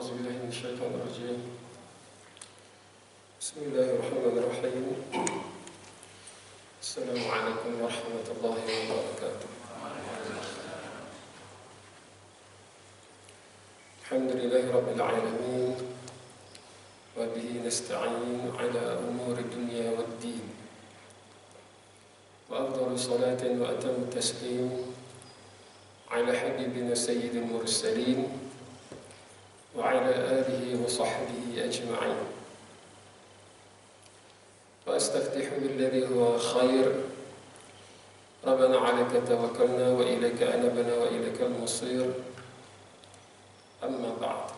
أعوذ بالله من الشيطان الرجيم. بسم الله الرحمن الرحيم. السلام عليكم ورحمة الله وبركاته. الحمد لله رب العالمين، وبه نستعين على أمور الدنيا والدين، وأفضل صلاة وأتم تسليم على حبيبنا سيد المرسلين وعلى آله وصحبه أجمعين. وأستفتح بالذي هو خير. ربنا عليك توكلنا وإليك أنبنا وإليك المصير. أما بعد،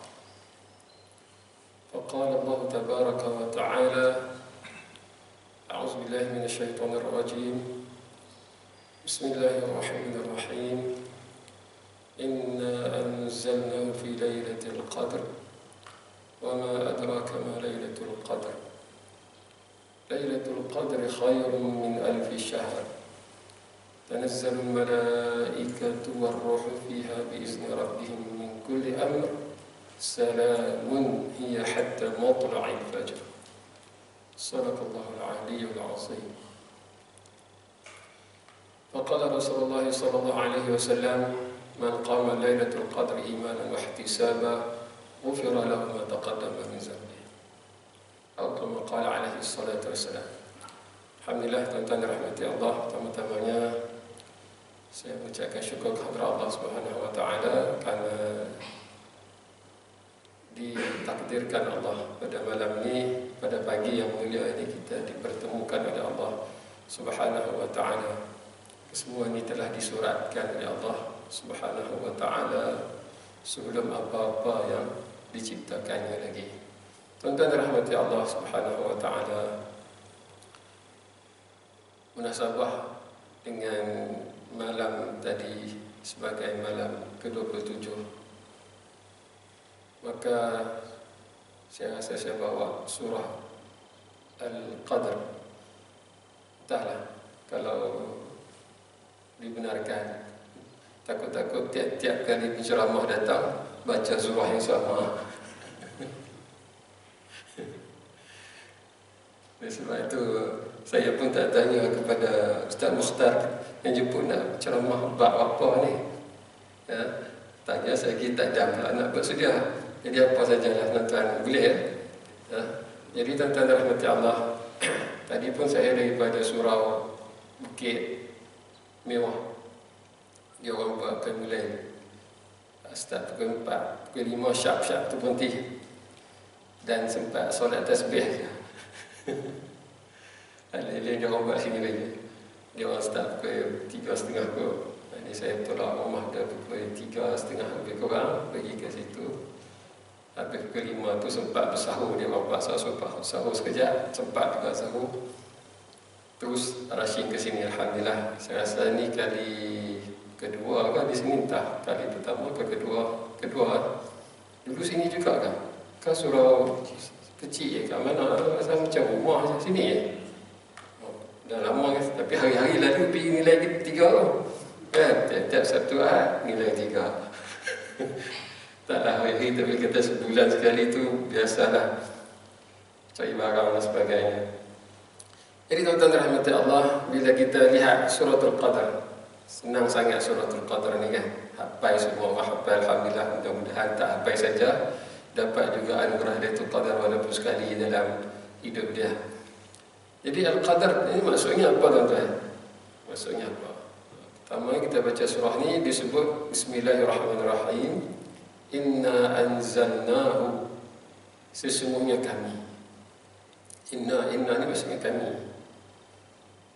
فقال الله تبارك وتعالى: أعوذ بالله من الشيطان الرجيم. بسم الله الرحمن الرحيم. إنا أنزلناه في ليلة القدر وما أدراك ما ليلة القدر. ليلة القدر خير من 1000 شهر. تنزل الملائكة والروح فيها بإذن ربهم من كل أمر. سلام هي حتى مطلع الفجر. صدق الله العلي العظيم. فقال رسول الله صلى الله عليه وسلم: من قام ليلة القدر إيمانا واحتسابا غفر له ما تقدم من ذنبه. Atau kama qala alaihi salatu wassalam. Alhamdulillah, tuan-tuan rahmati Allah, pertama-tamanya saya mengucapkan syukur kepada Allah Subhanahu wa taala kerana ditakdirkan Allah pada malam ini, pada pagi yang mulia ini, kita dipertemukan oleh Allah Subhanahu wa taala. Semua ini telah disuratkan oleh Allah Subhanahu wa taala sebelum apa-apa yang diciptakannya lagi. Tuan-tuan rahmati Allah Subhanahu wa taala, munasabah dengan malam tadi sebagai malam ke-27, maka saya rasa saya bawa surah Al-Qadr. Entahlah, kalau dibenarkan, takut-takut tiap-tiap kali penceramah datang baca surah yang sama. Sebab itu saya pun tak tanya kepada Ustaz Mukhtar yang jemput nak ceramah bab apa ni. Ya, tanya saya kita tak ada nak bersedia. Jadi apa sajalah tuan-tuan boleh ya. Ya. Jadi tuan-tuan rahmati Allah, tadi pun saya daripada surau Bukit Mewah. Dia orang buat akan mulai start pukul 4, pukul 5 syap-syap tu berhenti. Dan sempat solat tasbih. Lain-lain dia orang buat sini lagi. Dia orang start pukul 3.30 kot. Ini saya tolak rumah dah pukul 3.30 lebih kurang, pergi ke situ. Habis pukul 5 tu sempat bersahur. Dia orang buat sahur sekejap, sempat juga sahur. Terus rushing ke sini. Alhamdulillah, saya rasa ni kali kedua kan di sini, entah kali pertama ke kedua. Dulu sini juga kan surau kecil kat mana, rasa macam rumah sini ya. Dah lama kan, tapi hari-hari lalu pergi nilai 3 kan, tiap-tiap Sabtu Ahad nilai 3. Taklah hari-hari, tapi kata sebulan sekali tu biasalah cari barang dan sebagainya. Jadi tuan-tuan rahmati Allah, bila kita lihat suratul Qadar, senang sangat suratul Qadar ni kan, hafal semua orang hafal. Alhamdulillah, mudah-mudahan tak hafal saja dapat juga anugerah Lailatul Qadar walaupun sekali dalam hidup dia. Jadi Al-Qadar ini maksudnya apa tuan-tuan? Maksudnya apa? Pertama kita baca surah ni disebut Bismillahirrahmanirrahim. Inna anzalnahu, sesungguhnya kami. Inna ni maksudnya kami.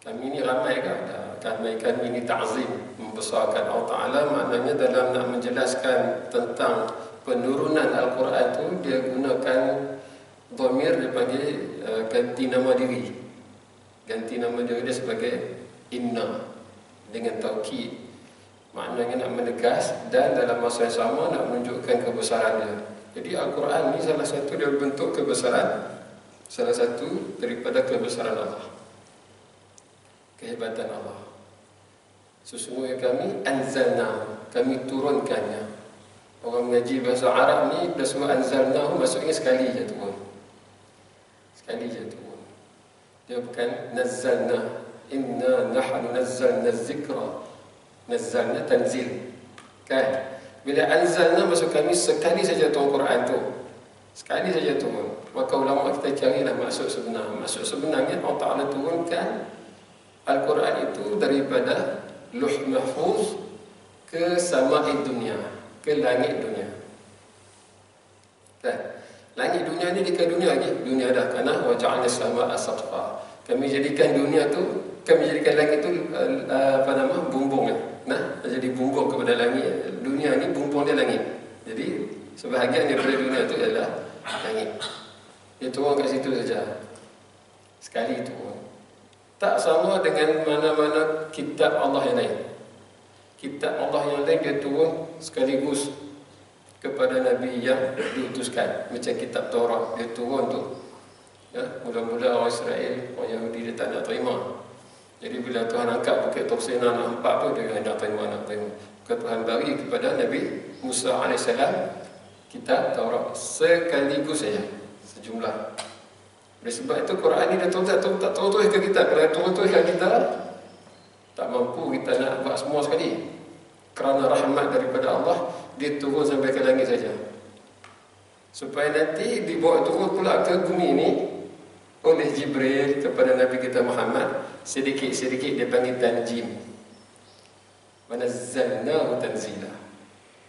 Kami ni ramai kan? Kami ni ta'zim, membesarkan Allah Ta'ala. Maknanya dalam nak menjelaskan tentang penurunan Al-Quran tu, dia gunakan dhamir, dia panggil ganti nama diri. Ganti nama diri dia sebagai inna dengan taukid. Maknanya nak menegas dan dalam masa yang sama nak menunjukkan kebesaran dia. Jadi Al-Quran ni salah satu dia bentuk kebesaran, salah satu daripada kebesaran Allah, kehebatan Allah. Sesungguhnya kami anzalna, kami turunkannya. Orang mengaji bahasa Arab ni bila surah anzalnahu maksudnya sekali je turun. Sekali je turun. Dia bukan nazzalna. Inna nahnu nazzalna zikra. Nazzalna tanzil. Kan? Bila anzalna maksud kami sekali saja turun Quran tu. Sekali saja turun. Maka ulama kita carilah maksud sebenar. Maksud sebenarnya Allah Ta'ala turunkan Al-Quran itu daripada Luh Mahfuz ke Sama'id dunia, ke langit dunia. Kan? Langit dunia ni dekat dunia lagi. Dunia dah kana wa ja'alna as-samaa'a saqfa. Kami jadikan dunia tu, kami jadikan langit tu bumbung. Nah, jadi bumbung kepada langit. Dunia ni bumbung dia langit. Jadi sebahagian daripada dunia tu adalah langit. Dia turun kat situ saja. Sekali turun. Tak sama dengan mana-mana kitab Allah yang lain. Kitab Allah yang lain dia turun sekaligus kepada Nabi yang diutuskan. Macam kitab Taurat, dia turun tu. Ya, mula-mula orang Israel, orang Yahudi dia tak nak terima. Jadi bila Tuhan angkat Bukit Tursina nak empat tu, dia nak terima. Maka Tuhan bagi kepada Nabi Musa AS kitab Taurat sekaligus saja, sejumlah. Oleh sebab itu Quran ni dia tak turun-turun ke kita. Kalau turun-turun ke kita, tak mampu kita nak buat semua sekali. Kerana rahmat daripada Allah, dia turun sampai ke langit saja. Supaya nanti dibawa turun pula ke bumi ni oleh Jibril kepada Nabi kita Muhammad. Sedikit-sedikit dia panggil tanjim. Wanazzalnahu tanzila.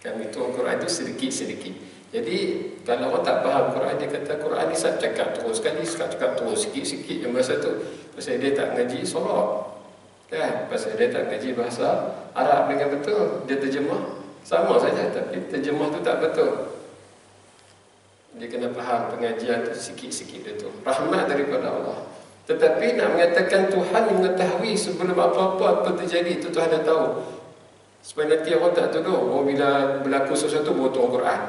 Kami turun Quran itu sedikit-sedikit. Jadi kalau orang tak faham Quran, dia kata Quran ni saya cakap terus sekali, cakap terus sikit-sikit. Yang masa tu pasal dia tak ngaji sorak. Kan? Pasal dia tak ngaji bahasa Arab dengan betul. Dia terjemah sama saja, tapi terjemah tu tak betul. Dia kena faham pengajian tu sikit-sikit dia tu. Rahmat daripada Allah. Tetapi nak mengatakan Tuhan mengetahui sebelum apa-apa apa terjadi, itu Tuhan dah tahu. Supaya nanti orang tak tuduh, oh bila berlaku sesuatu baru turun Quran.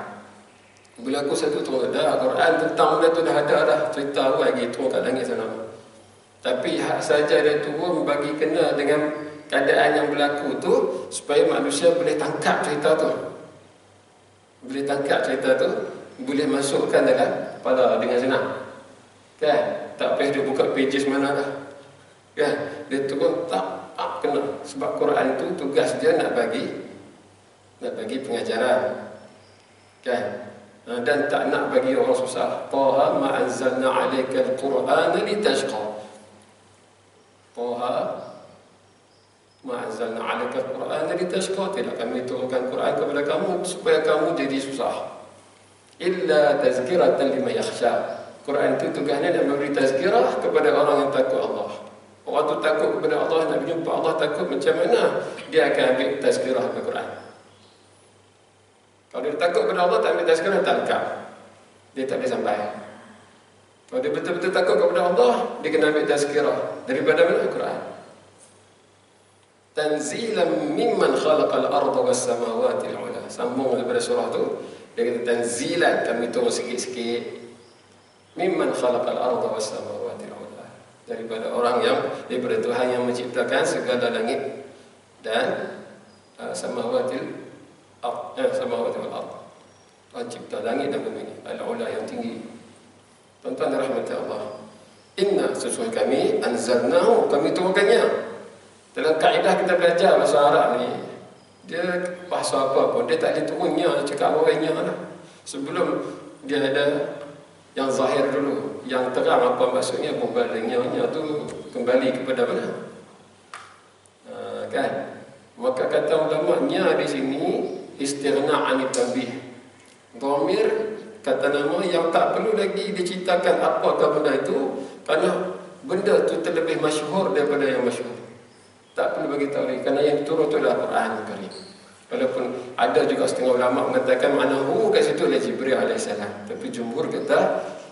Bila aku satu turun dah Quran tentang benda tu dah ada dah, cerita lagi turun kat langit sana. Tapi hak saja dia turun bagi kena dengan keadaan yang berlaku tu, supaya manusia boleh tangkap cerita tu. Boleh tangkap cerita tu, boleh masukkan dalam kepala dengan senang. Kan? Tak payah dia buka pages mana dah. Kan? Dia turun tak kena. Sebab Quran tu tugas dia nak bagi pengajaran. Kan? Dan tak nak bagi orang susah. Taha ma anzalna 'alaikal Qur'ana litashqa. Taha ma anzalna 'alaikal Qur'ana litashqa. Tidak kami turunkan Quran kepada kamu supaya kamu jadi susah. Illa tazkiratan liman yakhsha. Quran itu tugasnya nak memberi tazkirah kepada orang yang takut Allah. Orang tu takut kepada Allah, nak berjumpa Allah, takut macam mana dia akan ambil tazkirah kepada Quran. Kalau dia takut kepada Allah, tak ambil tazkirah, tak angkat. Dia tak boleh sampai. Kalau dia betul-betul takut kepada Allah, dia kena ambil tazkirah. Daripada mana? Quran. Tanzilan mimman khalaqal arda was samawati al-ula. Sambung daripada surah tu. Dia kata tanzilan, kami turun sikit-sikit. Mimman khalaqal arda was samawati al-ula. Daripada orang yang, daripada Tuhan yang menciptakan segala langit dan samawati wal ard. Tuhan cipta langit dan bumi, al-ula yang tinggi. Tuan-tuan dan rahmati Allah. Inna sesungguhnya kami anzalnahu, kami turunkannya. Dalam kaedah kita belajar bahasa Arab ni, dia bahasa apa pun dia tak boleh turunnya, cakap orangnya lah. Sebelum dia ada yang zahir dulu, yang terang apa maksudnya, mubalingnya tu kembali kepada mana? Kan? Maka kata ulama-nya di sini istighna' anit tanbih. Dhamir kata nama yang tak perlu lagi diceritakan apakah benda itu, kerana benda itu terlebih masyhur daripada yang masyhur. Tak perlu bagi tahu lagi, kerana yang turun itu adalah Quran Karim. Walaupun ada juga setengah ulama mengatakan maknahu kat situ adalah Jibril alaihissalam, tapi jumhur kata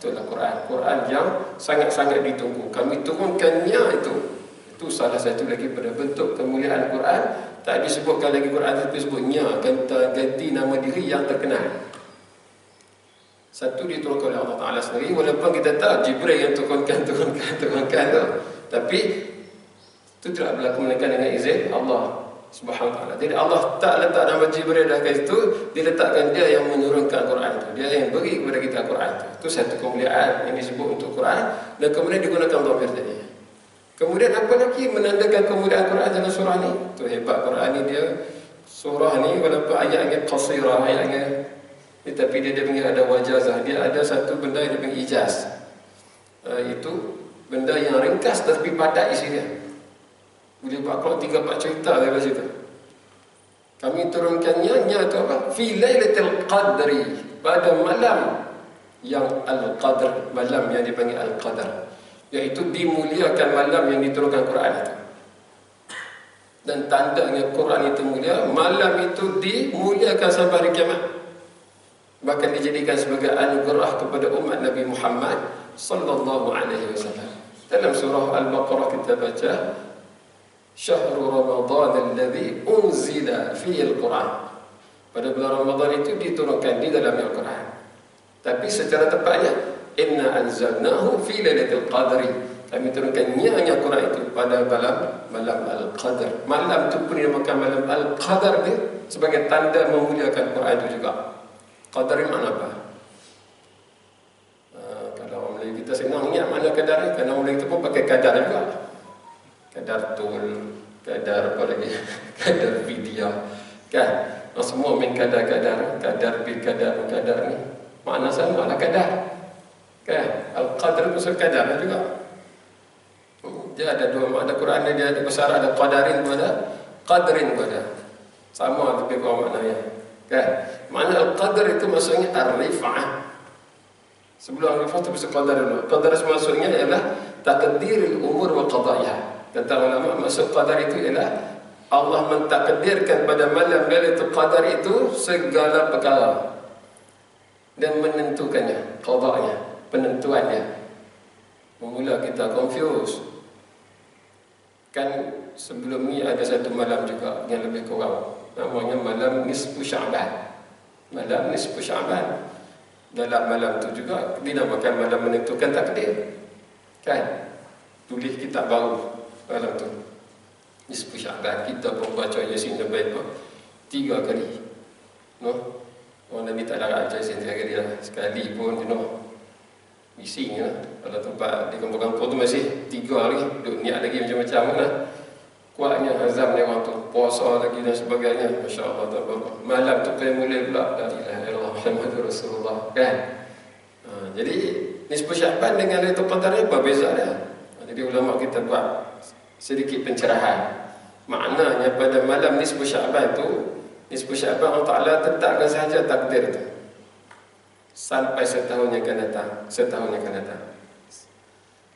itu adalah Quran. Quran yang sangat-sangat ditunggu. Kami turunkannya itu salah satu lagi pada bentuk kemuliaan Quran. Tak disebutkan lagi Quran, tapi sebutnya ganti nama diri yang terkenal. Satu diturunkan oleh Allah Ta'ala sendiri, walaupun kita tahu Jibril yang turunkan tu. Tapi itu tidak berlaku menekan dengan izin Allah Subhanahu wa taala. Jadi Allah tak letak nama Jibril dah ke situ, diletakkan dia yang menurunkan Quran itu. Dia yang beri kepada kita Quran itu. Itu satu kemuliaan yang disebut untuk Quran dan kemudian digunakan dhamir tadi. Kemudian apa lagi menandakan kemuliaan Quran dalam surah ni? Tu hebat Quran ni dia. Surah ni walaupun ayatnya qasirah, ayatnya tetapi dia punya ada wajazah, dia ada satu benda yang dipanggil ijaz. Itu benda yang ringkas tapi padat isinya. Boleh buat kalau 3-4 cerita dari situ. Kami turunkannya tu apa? Fi lailatul qadri, pada malam yang al-qadr, malam yang dipanggil al-qadr, iaitu dimuliakan malam yang diturunkan Quran itu. Dan tandanya Quran itu mulia, malam itu dimuliakan sampai hari kiamat. Bahkan dijadikan sebagai anugerah kepada umat Nabi Muhammad sallallahu alaihi wasallam. Dalam surah Al-Baqarah kita baca, Syahrul Ramadan alladhi unzila fihi al-Quran. Pada bulan Ramadan itu diturunkan di dalam Al-Quran. Tapi secara tepatnya, inna anzalnahu fi lailatul qadri. Kami turunkannya hanya Quran itu pada malam Al-Qadr. Malam itu pun dinamakan malam Al-Qadr ni sebagai tanda memuliakan Quran itu juga. Qadar ni makna apa? Kalau orang Melayu kita senang ingat makna kadar ni, kerana orang Melayu itu pun pakai kadar juga. Kadar tul, kadar apa lagi? Kadar vidya. Kan? Semua main kadar-kadar, kadar bil kadar ni. Makna sama lah kadar. Kan? Al-Qadr itu kadar juga. Dia ada dua makna Quran ni, dia ada besar, ada qadarin pun ada, qadrin pun ada. Sama lebih kurang maknanya. Kan? Makna al-qadr itu maksudnya ar-rif'ah. Sebelum al-rif'ah itu bisa qadar dulu. Qadar maksudnya ialah takdiril umur wa qadaiha. Kata ulama, maksud qadar itu ialah Allah mentakdirkan pada malam Lailatul Qadar itu segala perkara dan menentukannya, qadanya, penentuannya. Mula kita confuse. Kan sebelum ni ada satu malam juga yang lebih kurang, namanya malam Nisfu Sya'ban. Malam Nisfu Sya'ban. Dalam malam tu juga dinamakan malam menentukan takdir. Kan? Tulis kitab baru malam tu. Nisfu Sya'ban. Kita pun baca Yasin dan Baik 3 kali. No? Orang Nabi tak larang baca Yasin 3 kali lah. Sekali pun, bising lah. Kalau tempat di kampung-kampung tu masih 3 lagi, duk niat lagi macam-macam lah. Kuatnya azam ni orang tu, puasa lagi dan sebagainya. Masya Allah, malam tu kaya mulai pula, la ilaha illallah Muhammadur Rasulullah. Kan? Jadi Nisfu Sya'ban dengan Lailatul Qadar ni apa beza dia? Jadi ulama kita buat sedikit pencerahan. Maknanya pada malam Nisfu Sya'ban tu, Nisfu Sya'ban Allah Ta'ala tetapkan sahaja takdir tu sampai setahun yang akan datang. Setahun yang akan datang.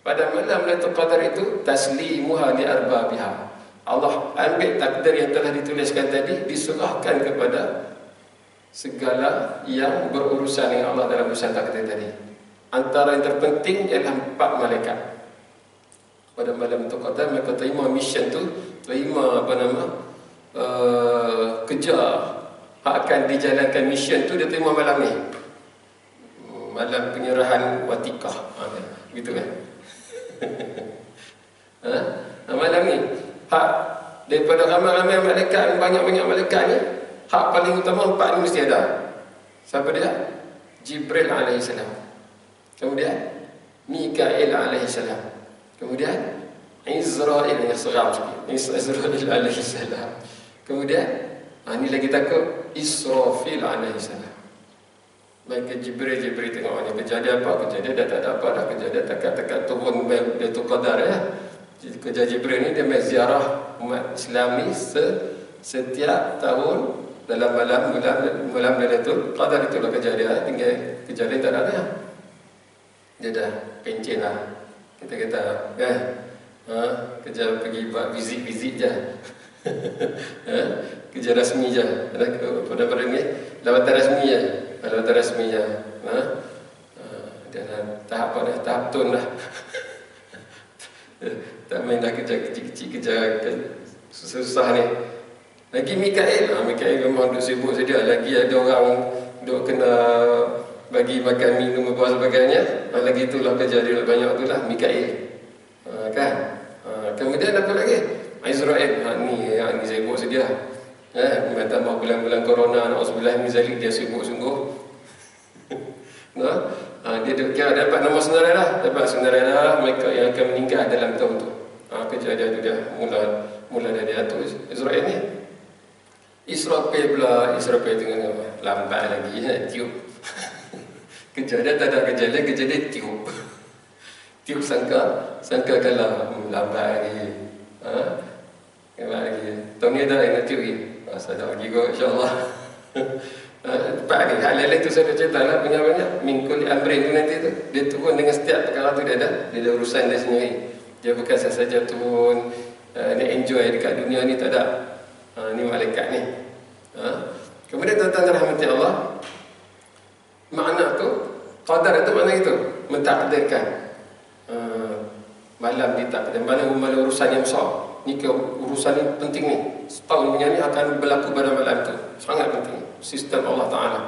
Pada malam Lailatul Qadar itu taslimuha li arbabiha. Allah ambil takdir yang telah dituliskan tadi, diserahkan kepada segala yang berurusan dengan Allah dalam urusan takdir tadi. Antara yang terpenting ialah 4 malaikat. Pada malam Lailatul Qadar mereka terima mission tu, terima kerja akan dijalankan mission tu, dia terima malam ni. Malam penyerahan watikah, gitu kan? Malam ni hak daripada ramai-ramai malaikat, banyak-banyak malaikat ni, hak paling utama 4 ni mesti ada. Siapa dia? Jibril alaihissalam. Kemudian Mikail alaihissalam. Kemudian Izrail yang seram sikit, Izrail alaihissalam. Kemudian ni lagi takut, Israfil alaihissalam. Maka Jibril tengok ni kejadian apa? Kejadian dah tak ada apa dah. Kejadian takat-takat turun Lailatul Qadar ya. Kerja Jibril ni dia main ziarah umat Islam ni setiap tahun dalam malam Lailatul Qadar. Itulah kejadian. Tinggal kejadian tak ada. Dia dah pencen lah. Kita kata kan, kerja pergi buat visit je. Kerja rasmi je. Pada ni lawatan rasmi je. Lawatan rasmi je. Dia tahap apa dah? Tahap tun dah. Tak main dah kerja kecil-kecil, kerja susah ni. Lagi Mikail, Mikail memang duk sibuk saja. Lagi ada orang duk kena bagi makan minum apa sebagainya. Lagi itulah kerja dia banyak tu lah Mikail. Kan? Kemudian apa lagi? Izrail. Ni yang ini sibuk sedia. Tambah bulan-bulan corona, na'udzubillah min zalik, dia sibuk sungguh. Dia kira dapat nombor senarai dah. Dapat senarai dah mereka yang akan meninggal dalam tahun tu. Kejadian tu dah mula dari atur Israel ni. Israfil pula, Israfil tengah lambat lagi tiup. Kejadian tak ada kejadian tiup. Tiup sangka kalah, lambat lagi. Lambat lagi. Tahun ni dah nak tiup lagi. Sadar lagi kot, insyaAllah. Pak ni, hal-hal itu saya cerita lah banyak-banyak. Mingkul Amrin tu nanti tu, dia turun dengan setiap perkara tu dia ada urusan dia sendiri. Dia bukan saja turun nak enjoy dekat dunia ni, tak ada. Ni malaikat ni. Kemudian tuan-tuan rahmati Allah, makna tu, qadar itu makna itu, mentakdirkan. Malam ditakdir, mana urusan yang besar. Ni urusan ni penting ni. Setahun punya ni akan berlaku pada malam tu. Sangat penting. Sistem Allah Ta'ala.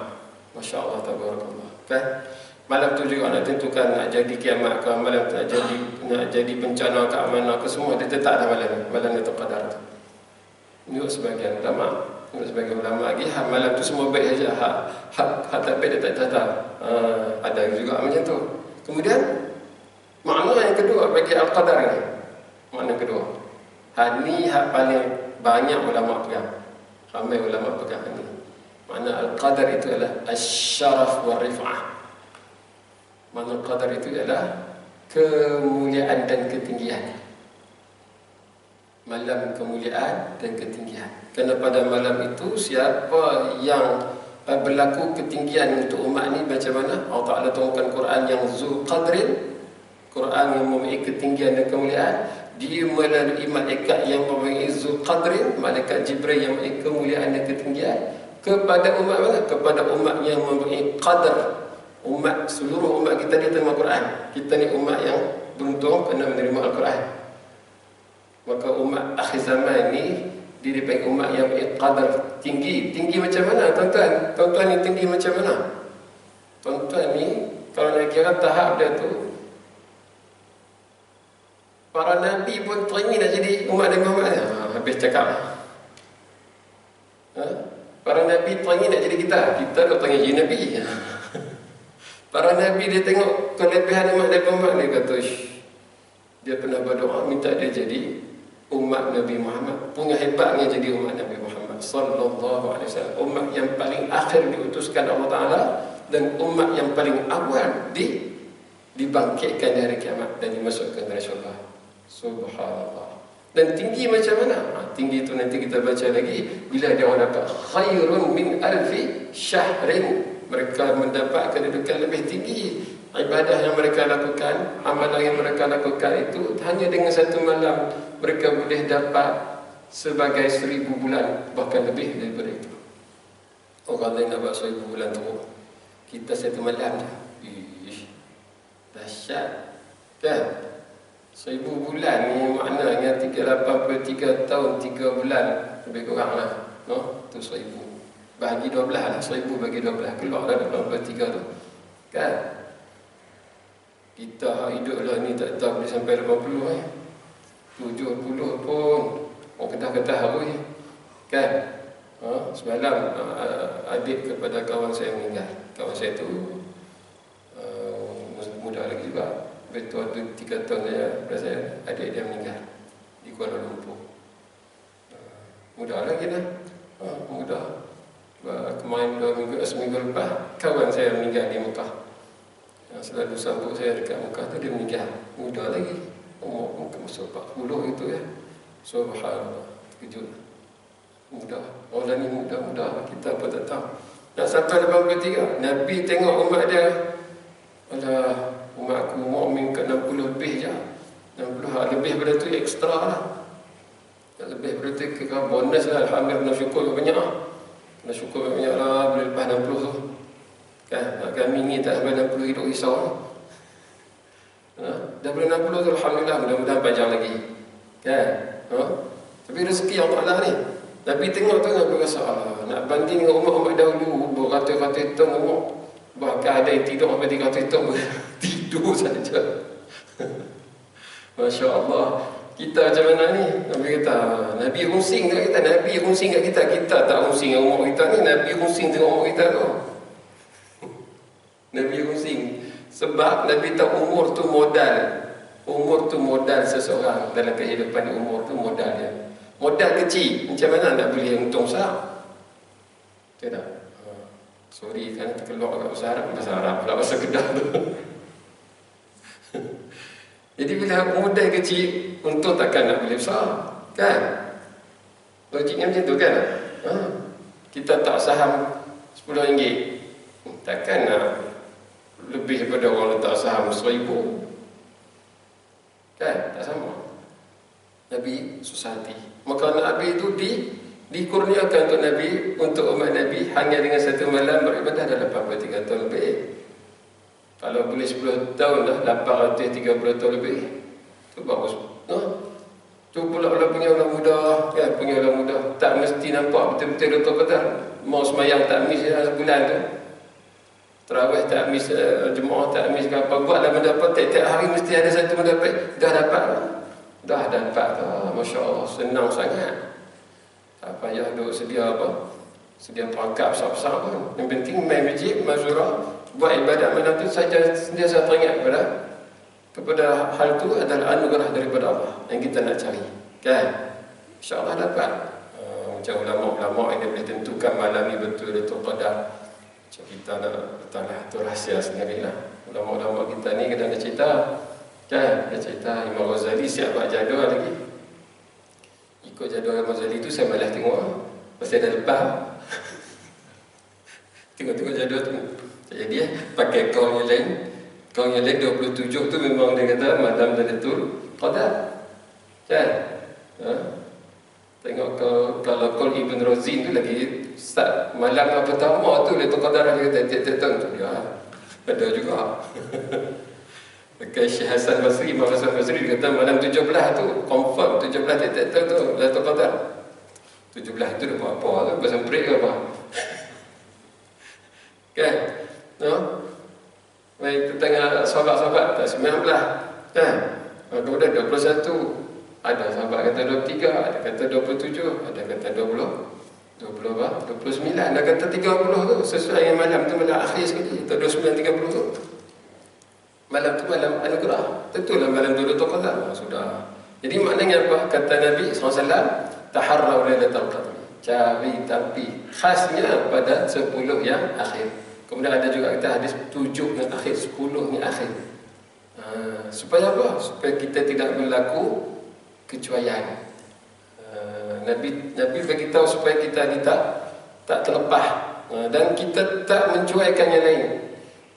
Masya Allah, tabarakallah. Kan? Malam tu juga nak tentukan nak jadi kiamat ke, malam tu nak jadi bencana ke, amanah ke, semua dia tetap dah malam ni. Malam ni terqadar tu. Menurut sebagian ulama lagi, malam tu semua baik saja. Hak tak baik dia tak tahu. Ada juga macam tu. Kemudian makna yang kedua bagi Al-Qadar ni. Makna kedua. Ni hak paling banyak ulama pegang. Ramai ulama pegang ni. Makna Al-Qadar itu adalah Asy-Syaraf wa Rif'ah. Makna Al-Qadar itu adalah kemuliaan dan ketinggian. Malam kemuliaan dan ketinggian. Kerana pada malam itu siapa yang berlaku ketinggian untuk umat ni, macam mana Allah Ta'ala turunkan Quran yang Zul Qadrin, Quran yang mempunyai ketinggian dan kemuliaan, dia melalui malaikat yang mempunyai Zul Qadrin, malaikat Jibril yang mempunyai kemuliaan dan ketinggian, kepada umat mana? Kepada umat yang mempunyai qadar. Umat, seluruh umat kita ni terima Quran. Kita ni umat yang beruntung kerana menerima Al-Quran. Maka umat akhir zaman ni dia dipanggil umat yang mempunyai qadar tinggi. Tinggi macam mana tuan-tuan? Tuan-tuan ni tinggi macam mana? Tuan-tuan ni kalau nak kira tahap dia tu, para Nabi pun teringin nak jadi umat Nabi Muhammad. Habis cakap. Para Nabi teringin nak jadi kita. Kita dah teringin jadi Nabi. Para Nabi dia tengok kelebihan umat Nabi Muhammad, dia kata, dia pernah berdoa minta dia jadi umat Nabi Muhammad. Punya hebatnya jadi umat Nabi Muhammad sallallahu alaihi wasallam. Umat yang paling akhir diutuskan Allah Ta'ala dan umat yang paling awal dibangkitkan dari kiamat dan dimasukkan dari syurga. Subhanallah. Dan tinggi macam mana? Tinggi itu nanti kita baca lagi. Bila dia orang dapat khairun min alfi syahrin, mereka mendapat kedudukan lebih tinggi. Ibadah yang mereka lakukan, amalan yang mereka lakukan itu hanya dengan satu malam mereka boleh dapat sebagai 1000 bulan, bahkan lebih daripada itu. Orang lain dapat 1000 bulan tu, kita satu malam je. Dahsyat kan? 1000 bulan ni maknanya 383 tahun 3 bulan lebih kurang lah, no? Tu 1000 bagi 12 lah, 1000 bagi 12 keluar dah 83 tu kan. Kita hidup lah ni tak tahu boleh sampai 80 70 pun orang ketah-ketah hari kan. Semalam adik kepada kawan saya meninggal. Kawan saya tu muda lagi juga. Betul tu 3 tahun saya adik dia meninggal di Kuala Lumpur. Muda lagi dah. Muda. Kemarin 2 minggu, seminggu lepas kawan saya meninggal di Mekah. Selalu sambut saya dekat Mekah tu, dia meninggal. Muda lagi. Umur mungkin masuk 40 gitu ya. Subhanallah. Kejut. Muda. Orang ni muda-muda. Kita pun tak tahu. Nak sampai 83. Nabi tengok umat dia. Alah, umat aku mu'min ke 60 lebih je. 60 lebih pada tu ekstra lah. Lebih pada tu kira bonus lah. Alhamdulillah, kena syukur banyak lah. Kena syukur banyak lah boleh lepas 60 tu kan. Kami ni tak sampai 60 hidup risau lah. Dah boleh 60 tu Alhamdulillah, mudah-mudahan panjang lagi kan. Tapi rezeki Allah Ta'ala ni, Nabi tengok tu Nabi rasa nak banding dengan umat-umat dahulu beratus-ratus tahun umur. Bahkan ada yang tidur sampai 300 tahun tidur saja. Masya Allah. Kita macam mana ni? Nabi kata, Nabi hungsing kat kita, Nabi hungsing kat kita. Kita tak hungsing dengan umur kita ni, Nabi hungsing dengan umur kita tu. Nabi hungsing. Sebab Nabi tahu umur tu modal. Umur tu modal seseorang dalam kehidupan. Umur tu modal dia. Modal kecil, macam mana nak beli untung besar? Betul tak? Sorry kan terkeluar kat bahasa Arab pula bahasa Kedah tu. Jadi bila modal kecil, untung takkan nak beli besar, kan? Logiknya macam tu kan? Kita tak saham RM10, takkan nak lebih daripada orang letak saham RM1,000, kan? Tak sama. Nabi society. Maka Nabi itu dikurniakan untuk Nabi, untuk umat Nabi hanya dengan satu malam beribadah dalam 83 tahun lebih. Kalau boleh 10 tahun dah, 830 tahun lebih. Itu bagus. Tu pula punya orang muda, kan? Punya orang muda tak mesti nampak betul-betul Lailatul Qadar. Mau semayang tak miss sebulan tu. Tarawih tak miss, jemaah tak miss ke apa. Buatlah mendapat, tiap-tiap hari mesti ada satu mendapat. Dah dapat. Dah dapat tu. Masya Allah, senang sangat. Tak payah duduk sedia apa, sedia perangkap besar-besar pun. Yang penting main masjid, main surah, buat ibadat malam tu saja. Sentiasa teringat kepada hal tu adalah anugerah daripada Allah yang kita nak cari, kan? InsyaAllah dapat. Macam ulama-ulama yang boleh tentukan malam ni betul Lailatul Qadar. Macam kita nak bertalah, itu rahsia sendirilah. Ulama-ulama kita ni kadang ada cerita, kan? Dia cerita Imam Ghazali siap buat jadual lagi. Ikut jadual Imam Ghazali tu saya malas tengok. Pasti ada lepas. Tengok-tengok jadual tu. Jadi dia pakai kaum yang lain. Kaum yang lain 27 tu memang dia kata malam Lailatul Qadar, kan? Tengok kalau Qaul Ibn Razin tu lagi start malam pertama tu Lailatul Qadar, dia kata tiap-tiap tahun tu dia ada juga. Pakai Syekh Hasan Basri, Imam Hasan Basri dia kata malam 17 tu confirm 17 tiap-tiap tahun tu Lailatul Qadar. 17 tu dia buat apa tu? Pasal break ke apa? Kan? Baik, tengah sahabat-sahabat tak 19, kan? Kemudian 21, ada sahabat kata 23, ada kata 27, ada kata 20 apa? 29, ada kata 30 tu. Sesuai dengan malam tu, malam akhir sekali, atau 29, 30 tu. Malam tu malam anugerah. Tentulah malam tu Lailatul Qadar. Sudah. Jadi maknanya apa? Kata Nabi SAW, taharraw Lailatul Qadar. Cari tapi khasnya pada 10 yang akhir. Kemudian ada juga kata hadis 7 yang akhir, 10 yang akhir. Supaya apa? Supaya kita tidak berlaku kecuaian. Nabi beritahu supaya kita ni tak terlepas, dan kita tak mencuaikan yang lain.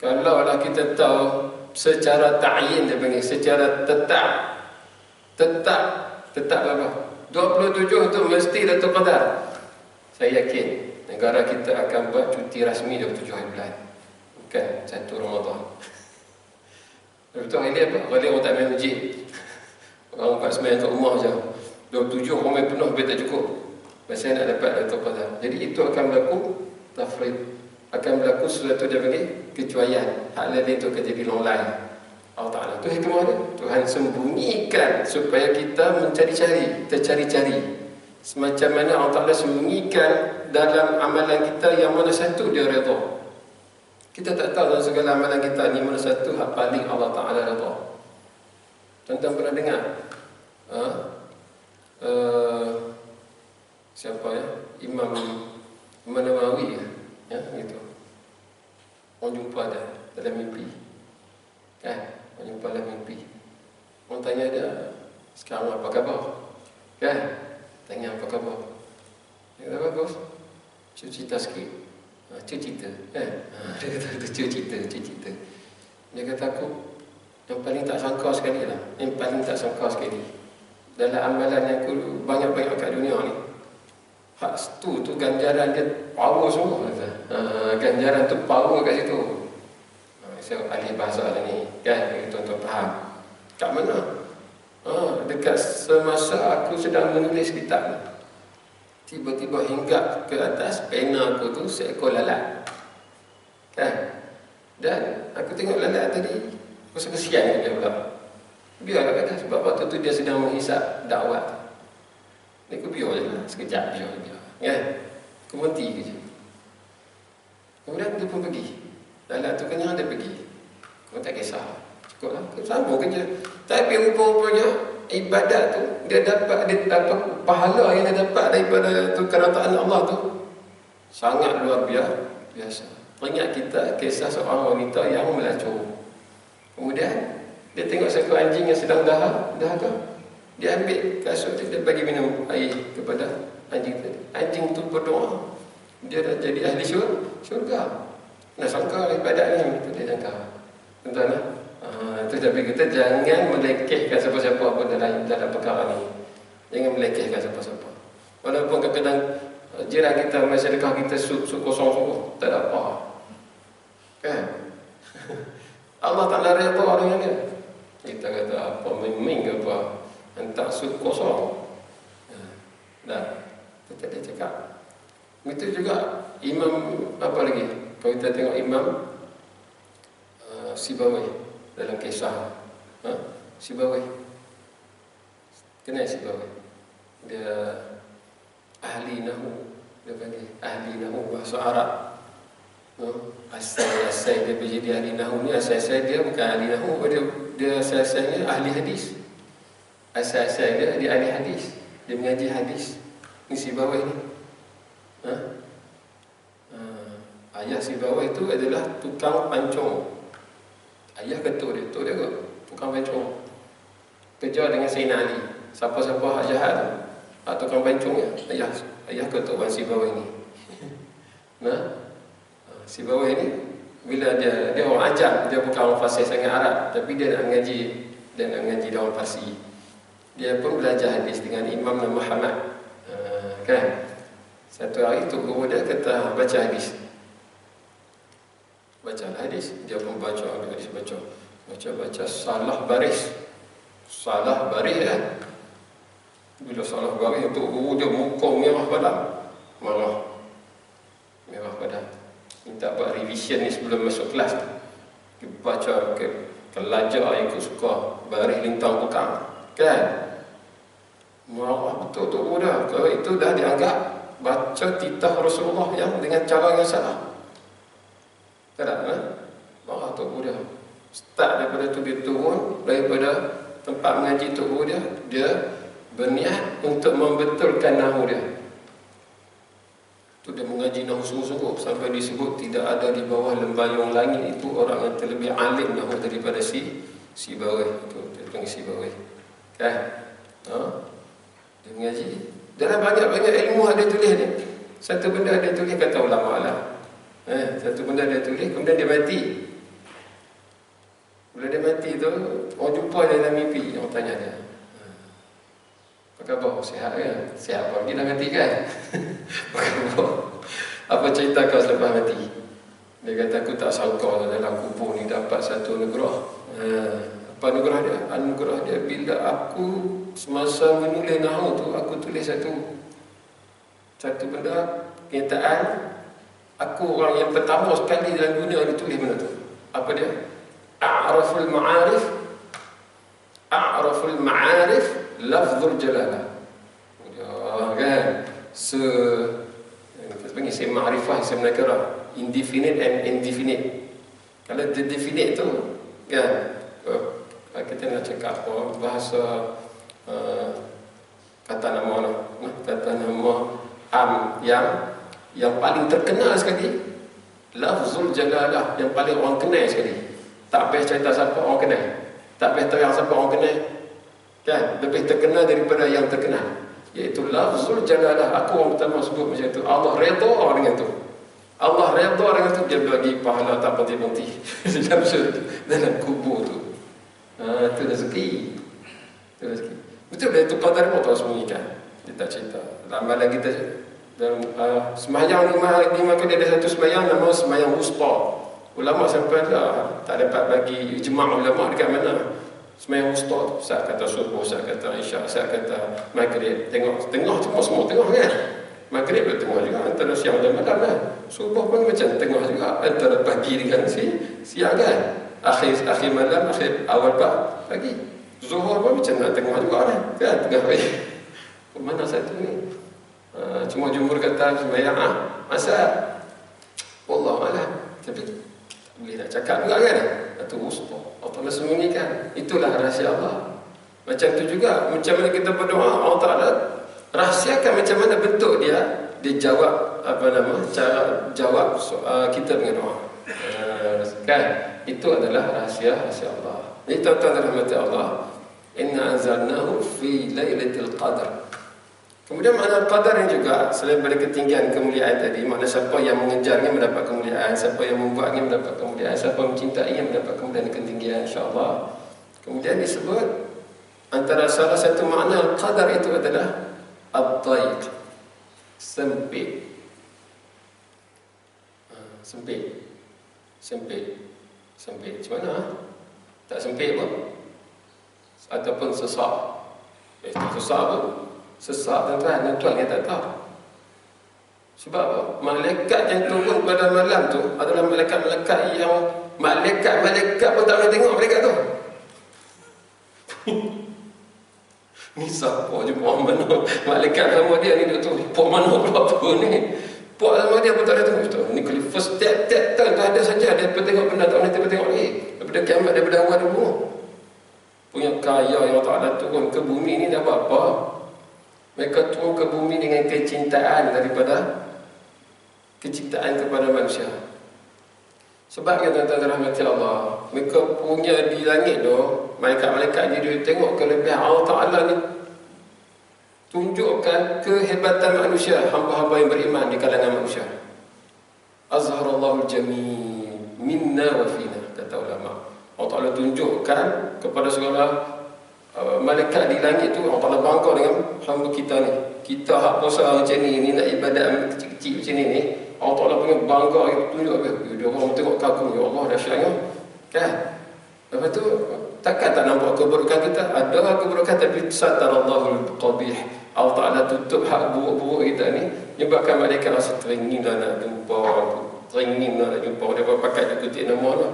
Kalaulah kita tahu secara ta'yin, dia panggil secara tetap apa? 27 tu mesti Lailatul Qadar. Saya yakin negara kita akan buat cuti rasmi 27 hari bulan, bukan 1 Ramadan. Betul hari ni apa? Kalau orang tak main masjid, orang buat sembahyang kat rumah je, 27 ramai penuh, biar tak cukup. Pasal nak dapat Lailatul Qadar. Jadi itu akan berlaku tafrid, akan berlaku sesuatu dia panggil kecuaian. Hal lain itu akan jadi long-line. Allah Ta'ala tu hikmah dia. Tuhan sembunyikan supaya kita mencari-cari, tercari-cari. Semacam mana Allah Ta'ala sembunyikan dalam amalan kita yang mana satu dia redha. Kita tak tahu dalam segala amalan kita ni mana satu hak paling Allah Ta'ala redha. Tuan-tuan pernah dengar siapa ya? Imam Nawawi ya, gitu. Orang jumpa dia dalam mimpi, kan? Orang jumpa dalam mimpi. Orang tanya dia, sekarang apa khabar? Kan? Tanya apa khabar? Dia kata bagus. Cerita sikit. Cerita. Dia kata cerita. Dia kata aku yang paling tak sangka sekali lah. Yang paling tak sangka sekali dalam amalan yang aku banyak-banyak kat dunia ni. Hak tu ganjaran dia power semua. Ganjaran tu power kat situ. Saya ahli bahasa lah ni, kan? Bagi tuan-tuan faham. Kat mana? Dekat semasa aku sedang menulis kitab, tiba-tiba hinggap ke atas pena aku tu seekor lalat, kan? Dan aku tengok lalat tadi, aku rasa kesian dia pula. Biarlah kata, sebab waktu tu dia sedang menghisap dakwah. Ni aku biar je lah, sekejap biar. Kan? Aku berhenti je. Kemudian dia pun pergi. Dalam tu kenyang dia pergi. Kau tak kisah. Cukup lah. Sambung kerja. Tapi rupa-rupanya ibadat tu, dia dapat pahala yang dia dapat daripada tu kerataan Allah tu sangat luar biasa. Ingat kita kisah seorang wanita yang melacur. Kemudian dia tengok seekor anjing yang sedang dahaga. Dia ambil kasut dia bagi minum air kepada anjing tadi. Anjing tu berdoa. Dia dah jadi ahli syurga. Nak sangka ibadat ni, itu dia sangka. Tuan-tuan, itu tapi kita jangan melekehkan siapa-siapa pun dalam perkara ni. Jangan melekehkan siapa-siapa. Walaupun kadang-kadang jiran kita, masyarakat kita suk kosong-kosong, tak ada apa. Kan? Allah tak lari apa dengan dia. Kita kata apa, meming ke apa, hantar suk kosong. Dah, kita dia cakap. Itu juga Imam apa lagi? Kalau kita tengok Imam Sibawai dalam kisah Sibawai. Kenal Sibawai? Dia ahli nahwu. Dia panggil ahli nahwu bahasa Arab. Asal dia jadi ahli nahwu ni, asal dia bukan ahli nahwu, dia asal-asalnya ahli hadis. Asal dia ahli hadis. Dia mengaji hadis. Ni Sibawai ni. Ayah Sibawai itu adalah tukang pancung. Ayah ketua dia tukang pancung. Kerja dengan Sayyidina Ali. Siapa-siapa hak jahat tu, tukang pancungnya ayah ketua Sibawai ni. Sibawai ni bila dia orang ajam, dia bukan orang fasih sangat Arab, tapi dia nak mengaji dalam Parsi. Dia pun belajar hadis dengan Imam Muhammad. Kan? Satu hari tu guru dia kata baca hadis. Bacalah hadis. Dia pun baca hadis, baca salah baris. Salah baris kan. Bila salah baris tu guru dia muka merah padam. Merah padam. Minta buat revision ni sebelum masuk kelas tu. Dia baca kelajar yang aku suka, baris lintang bukang. Kan? Marah betul tu guru dah. Kalau itu dah dianggap baca titah Rasulullah yang dengan cara yang salah. Tak ada, marah tu guru dia. Start daripada tu dia turun daripada tempat mengaji tu guru dia berniat untuk membetulkan nahwu dia. Tu dia mengaji nahwu sungguh-sungguh sampai disebut tidak ada di bawah lembayung langit itu orang yang terlebih alim nahwu daripada Sibawai. Itu dia panggil Sibawai. Kan? Dia mengaji. Dalam banyak-banyak ilmu ada tulis ni. Satu benda ada tulis kata ulama lah. Satu benda dia tulis, kemudian dia mati. Bila dia mati tu, orang jumpa dia dalam mimpi. Orang tanya dia, apa khabar? Sihat ke? Sihat apa? Dia dah mati kan? Apa khabar? Apa cerita kau selepas mati? Dia kata, aku tak sangka dalam kubur ni dapat satu anugerah. Apa anugerah dia? Anugerah dia bila aku semasa menulis nahwu tu, aku tulis satu benda, kenyataan. Aku orang yang pertama sekali dalam dunia yang tulis benda tu. Apa dia? A'raful ma'arif lafzul jalalah. Kan? Panggil isim ma'rifah, isim nakirah, indefinite and indefinite. Kalau definite tu kan, kita nak cakap apa bahasa kata nama yang paling terkenal sekali, lafzul jalalah, yang paling orang kenal sekali. Tak payah cerita siapa orang kenal, tak payah tahu yang siapa orang kenal, kan? Lebih terkenal daripada yang terkenal, iaitu lafzul jalalah. Aku orang pertama sebut macam tu. Allah redha dengan tu. Allah redha dengan tu, dia bagi pahala tak berhenti-henti dalam kubur tu. Itu rezeki. Betul dia tu qadar pun tak sembunyikan. Dia tak cerita. Amalan kita dalam sembahyang lima kali ada satu sembahyang nama sembahyang wusta. Ulama sampai dah tak dapat bagi ijma' ulama dekat mana sembahyang wusta tu. Saat kata subuh, saat kata isyak, saat kata maghrib. Tengok tengah semua tengah kan. Maghrib pun tengah juga antara siang dan malam kan. Subuh pun macam tengah juga antara pagi dengan siang kan. Akhir malam, akhir awal pagi. Zuhur pun macam nak tengok juga kan, tengah baik. Mana satu ni? Cuma jumhur kata sembahyang masa Wallahualam. Tapi boleh nak cakap juga kan? Itu wusta. Allah sembunyikan. Itulah rahsia Allah. Macam tu juga, macam mana kita berdoa, Allah Ta'ala rahsiakan macam mana bentuk dia. Dia jawab, cara jawab kita dengan doa. Kan? Itu adalah rahsia Allah. Ini tuan-tuan rahmati Allah. Inna anzalnahu fi lailatul qadar. Kemudian makna qadar yang juga, selain daripada ketinggian kemuliaan tadi, makna siapa yang mengejarnya mendapat kemuliaan, siapa yang membuatnya mendapat kemuliaan, siapa yang mencintainya mendapat kemuliaan dan ketinggian, insya-Allah. Kemudian disebut antara salah satu makna qadar itu adalah ad-daiq, sempit. Sempit. Macam mana? Tak sempit pun. Ataupun sesak. Tak sesak pun. Sesak tuan-tuan yang tak tahu. Sebab apa? Malaikat yang turun pada malam tu adalah malaikat-malaikat yang malaikat pun tak boleh tengok malaikat tu. Ni siapa je puan mana? Malaikat sama dia ni tu. Puan mana berapa ni? Puan sama dia pun tak ada tengok. Ni kali first step tak ada saja. Dia pun tengok benda tak boleh tengok lagi. Daripada kiamat, daripada awal dulu. Punya kaya yang Allah Ta'ala turun ke bumi ni dah apa? Mereka turun ke bumi dengan kecintaan kepada manusia. Sebabnya tuan-tuan rahmati Allah, mereka punya di langit tu, malaikat-malaikat dia tengok kelebihan Allah Ta'ala ni, tunjukkan kehebatan manusia, hamba-hamba yang beriman di kalangan manusia. Azharallahu al-jamil minna wa fina, kata ulama. Allah Ta'ala tunjukkan kepada segala malaikat di langit tu, Allah Ta'ala bangga dengan hamba kita ni. Kita hak puasa macam ni nak ibadat kecil-kecil macam ni, Allah Ta'ala punya bangga, tunjuk apa? Dia orang tengok kagum, ya Allah dahsyatnya. Kan? Lepas tu, takkan tak nampak keburukan kita? Ada keburukan tapi satarallahul qabih. Allah Ta'ala tutup hak buruk-buruk kita ni, menyebabkan malaikat rasa teringin nak jumpa, teringin nak jumpa. Dia pakai kutip nama lah.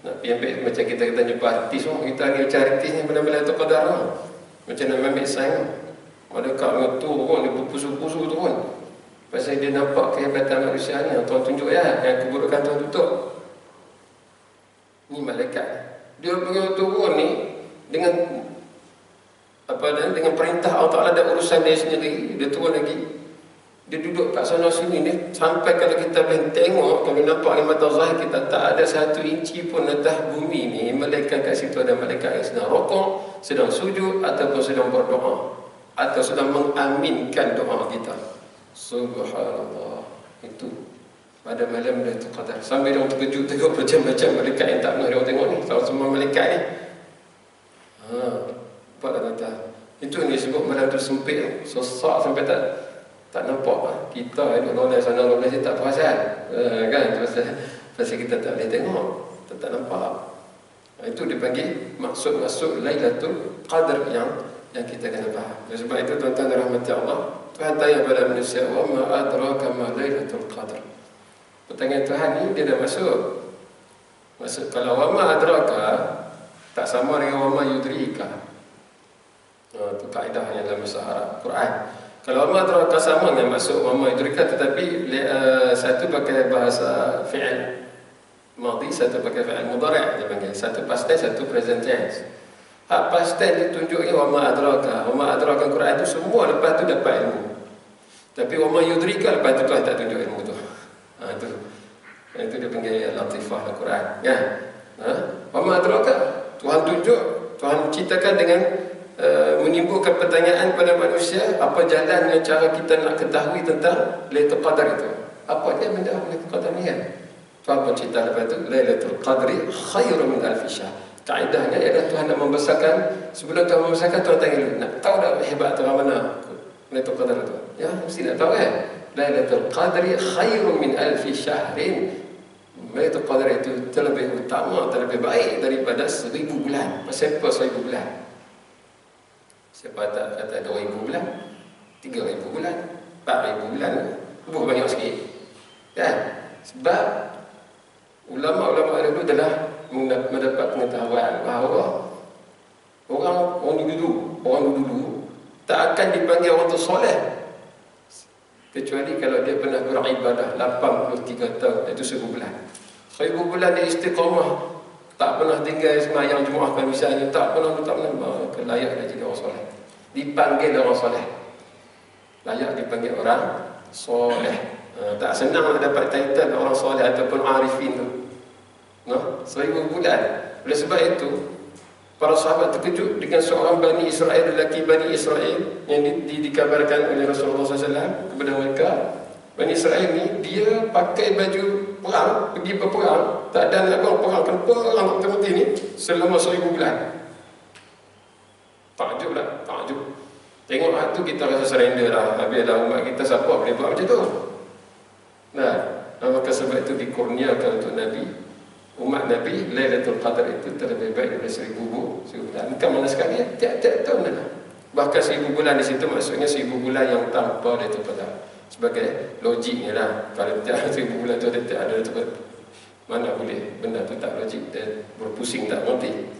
Nak pergi macam kita jumpa artis, kita ni macam artis ni benar-benar tu qadar lah. Macam nak ambil sign, malaikat mengetur pun, dia berpusu-pusu tu pun. Pasal dia nampak kehebatan manusia ni, Tuhan tunjuk ya, yang keburukan Tuhan tutup. Ni malaikat. Dia pergi turun ni dengan dengan perintah Allah Ta'ala, ada urusan dia sendiri. Dia turun lagi. Dia duduk kat sana sini ni, sampai kalau kita boleh tengok, kalau nampak dengan mata zahir kita, tak ada 1 inci pun atas bumi ni malaikat kat situ. Ada malaikat yang sedang rokok, sedang sujud, ataupun sedang berdoa, atau sedang mengaminkan doa kita. Subhanallah. Itu pada malam Lailatul Qadar. Sampai dia orang terkejut tengok macam-macam malaikat yang tak pernah dia orang tengok ni. Semua malaikat ni. Nampak tak kata? Itu yang disebut malam tu sempit, sesak sampai tak nampak. Kita duduk nolai sana nolai sini tak perasan. Kan? Pasal kita tak boleh tengok, tak nampak. Itu dipanggil maksud Lailatul Qadar yang kita kena faham. Sebab itu tuan-tuan dan rahmati Allah, Tuhan tanya pada manusia, wa ma adraka ma Lailatul Qadar. Pertanyaan Tuhan ni dia dah masuk. Kalau wa ma adraka tak sama dengan wa ma yudrika. Itu kaedah yang dalam bahasa Arab Quran. Kalau wa ma adraka sama dengan masuk wa ma yudrika, tetapi satu pakai bahasa fi'il madhi, satu pakai fi'il mudhari', dia panggil. Satu past tense, satu present tense. Hak past tense ditunjuknya wa ma adraka. Wa ma adraka Quran itu semua lepas tu dapat ilmu. Tapi wa ma yudrika lepas tu Tuhan tak tunjuk ilmu tu. Itu dia panggil latifah Al-Quran. Ya. Wa ma adraka, Tuhan tunjuk, Tuhan ceritakan dengan menimbulkan pertanyaan pada manusia, apa jalan yang cara kita nak ketahui tentang Lailatul Qadar itu. Apa dia benda Lailatul Qadar ni kan? Tuhan pun cerita lepas tu, Lailatul Qadri khairun min alfi syahr. Kaedahnya ialah Tuhan nak membesarkan, sebelum Tuhan membesarkan, Tuhan tanya dulu, nak tahu tak hebat Tuhan mana Lailatul Qadar itu? Ya, mesti nak tahu kan? Lailatul Qadri khairun min alfi syahrin. Lailatul Qadar itu terlebih utama, terlebih baik daripada 1000 bulan. Pasal apa 1000 bulan? Siapa tak kata 2000 bulan, 3000 bulan, 4000 bulan, bukan banyak sikit. Kan? Sebab ulama-ulama dulu adalah mendapat pengetahuan bahawa Orang dulu tak akan dipanggil orang tu soleh kecuali kalau dia pernah beribadah 83 tahun, iaitu 1000 bulan. 1000 bulan dia istiqamah, tak pernah tinggal semayang Jumaat misalnya, tak pernah, maka layak dia jadi orang soleh. Dipanggil orang soleh, layak dipanggil orang soleh. Tak senang nak dapat title orang soleh ataupun arifin tu. 1000 bulan. Oleh sebab itu, para sahabat terkejut dengan seorang Bani Israel, lelaki Bani Israel yang dikabarkan oleh Rasulullah SAW kepada mereka. Bani Israel ni, dia pakai baju perang, pergi berperang, tak ada nak buang perang, kena perang mati ni selama 1000 bulan. Takjub lah, takjub. Tengok hal tu kita rasa surrender lah. Habislah umat kita, siapa boleh buat macam tu? Maka sebab itu dikurniakan untuk Nabi, umat Nabi, Lailatul Qadar itu terlebih baik daripada 1000 bulan. Bukan mana sekali, tiap-tiap tahun lah. Bahkan 1000 bulan di situ maksudnya 1000 bulan yang tanpa Lailatul Qadar. Sebagai logiknya lah, kalau tiap 1000 bulan tu ada Lailatul Qadar, mana boleh benda tu tak logik dan berpusing tak mengerti.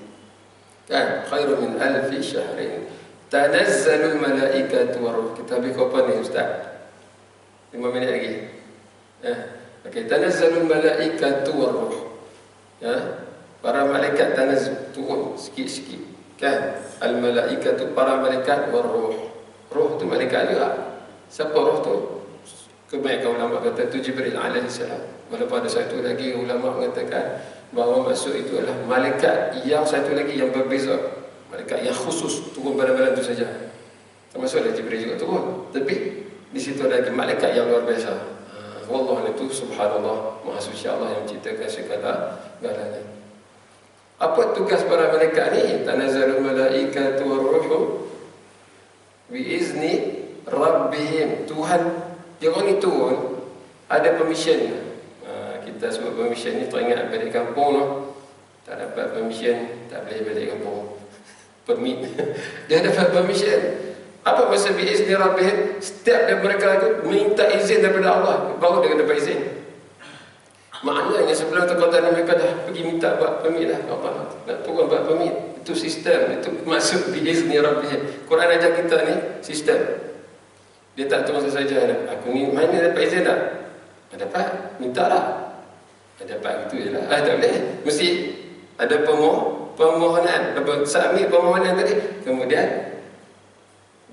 Kan? Khairun min alfi syahrin tanazzalul malaikatu waruh. Kita habis kapan ni Ustaz? 5 minit lagi. Okey, tanazzalul malaikatu waruh. Para malaikat tanazzul, turun sikit-sikit. Kan? Al malaikatu, para malaikat, waruh. Ruh tu malaikat juga. Siapa ruh tu? Kebanyakan ulama kata itu Jibril alaihi salam. Walaupun ada satu lagi ulama mengatakan bahawa maksud itu adalah malaikat yang satu lagi yang berbeza, malaikat yang khusus turun pada malam itu saja. Termasuklah Jibril juga turun. Tapi di situ ada lagi malaikat yang luar biasa. Wallah itu subhanallah, maha suci Allah yang menciptakan segala-galanya. Apa tugas para malaikat ni? Tanazzalul malaikatu waruhu biizni rabbihim. Tuhan dia orang ni turun, ada permission. Kita sebut permission ni teringat balik kampung tu. Tak dapat permission, tak boleh balik kampung. Permit. Dia dapat permission. Apa maksud biizni rabbihim? Setiap dari mereka itu minta izin daripada Allah, baru dia dapat izin. Maknanya sebelum terkata mereka dah pergi minta buat permit dah. Apa nak turun buat permit? Itu sistem, itu maksud biizni rabbihim. Quran ajar kita ni sistem. Dia tak turun saja. Aku ni mana dapat izin tak? Dapat, minta lah. Dapat gitu je lah. Tak boleh. Mesti ada permohonan. Submit permohonan tadi, kemudian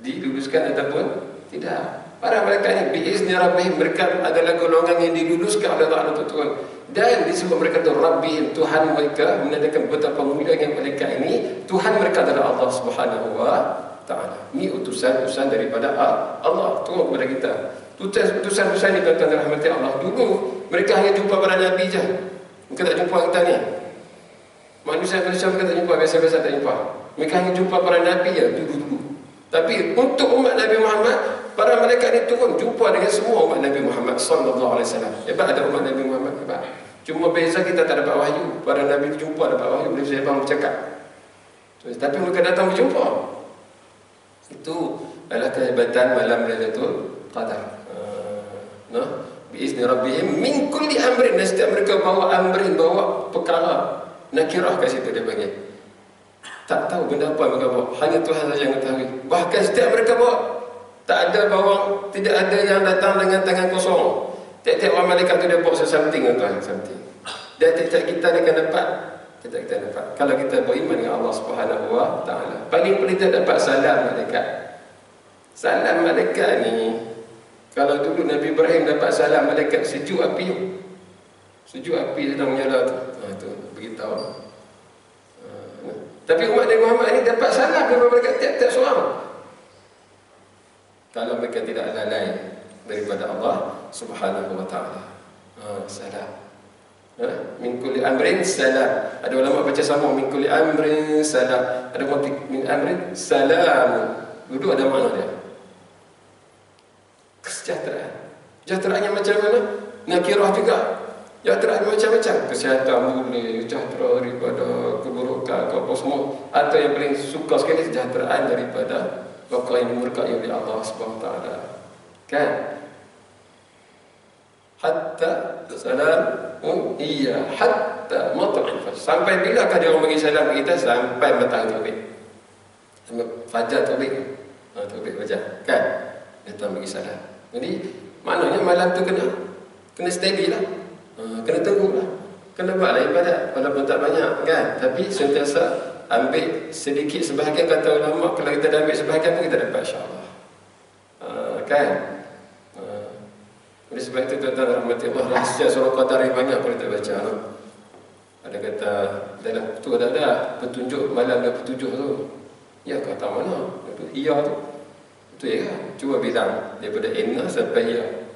diluluskan ataupun tidak. Para malaikat ni biizni rabbihim, mereka adalah golongan yang diluluskan oleh Allah untuk turun. Dan disebut mereka tu Rabbihim, Tuhan mereka, menandakan betapa mulianya malaikat ini. Tuhan mereka adalah Allah Subhanahu wa Ta'ala. Ini utusan-utusan daripada Allah turun kepada kita. Utusan-utusan ini tuan-tuan rahmati Allah. Dulu mereka hanya jumpa para Nabi je. Mereka tak jumpa kita ni. Manusia-manusia mereka tak jumpa, biasa-biasa tak jumpa. Mereka hanya jumpa para Nabi je dulu-dulu. Tapi untuk umat Nabi Muhammad, para malaikat ini turun jumpa dengan semua umat Nabi Muhammad sallallahu alaihi wasallam. Hebat ada umat Nabi Muhammad, hebat. Cuma beza kita tak dapat wahyu. Para Nabi jumpa dapat wahyu, boleh saya bercakap. Tapi mereka datang berjumpa. Itu adalah kehebatan malam Lailatul Qadar. Biizni rabbihim min kulli amrin. Dan setiap mereka bawa amrin, bawa perkara. Nakirah kat situ dia panggil. Tak tahu benda apa mereka bawa. Hanya Tuhan saja yang mengetahui. Bahkan setiap mereka bawa, tak ada bawa, tidak ada yang datang dengan tangan kosong. Tiap-tiap orang malaikat tu dia bawa something, tuan, something. Dan tiap-tiap kita akan dapat. Tiap-tiap kita dapat. Kalau kita beriman dengan Allah Subhanahu wa Ta'ala. Paling kita dapat salam malaikat. Salam malaikat ni, kalau dulu Nabi Ibrahim dapat salam malaikat, sejuk api. Sejuk api sedang menyala tu. Tu beritahu. Tapi umat Nabi Muhammad ni dapat salam daripada malaikat tiap-tiap seorang. Kalau mereka tidak lalai daripada Allah Subhanahu wa Ta'ala. Salam. Min kulli amrin salam. Ada ulama baca sama min kulli amrin salam. Ada min amrin salam. Dulu ada makna dia. Kesejahteraan. Sejahteraannya macam mana? Nakirah juga. Kesejahteraan macam-macam. Kesihatan boleh, sejahtera daripada keburukan, apa semua. Atau yang paling suka sekali, kesejahteraan daripada perkara yang dimurkai oleh Allah Subhanahu wa Ta'ala. Kan? Hatta salam iya hatta mat'al fajr. Sampai bilakah dia orang bagi salam kita? Sampai matahari terbit. Cuma fajar terbit, terbit fajar, kan? Dia tak bagi salah. Jadi maknanya malam tu kena steady lah, kena teguh lah, kena buatlah ibadat walaupun tak banyak, kan? Tapi sentiasa ambil sedikit sebahagian, kata ulama, kalau kita dah ambil sebahagian pun kita dapat, insya-Allah. Kan? Oleh sebab itu tuan-tuan rahmati Allah, rahsia surah Qadar yang banyak kalau kita baca. Ada kata dalam tu ada petunjuk malam 27 tu. Ya, kata mana? Itu iya tu. Itu ya. Cuba bilang daripada inna sampai iya.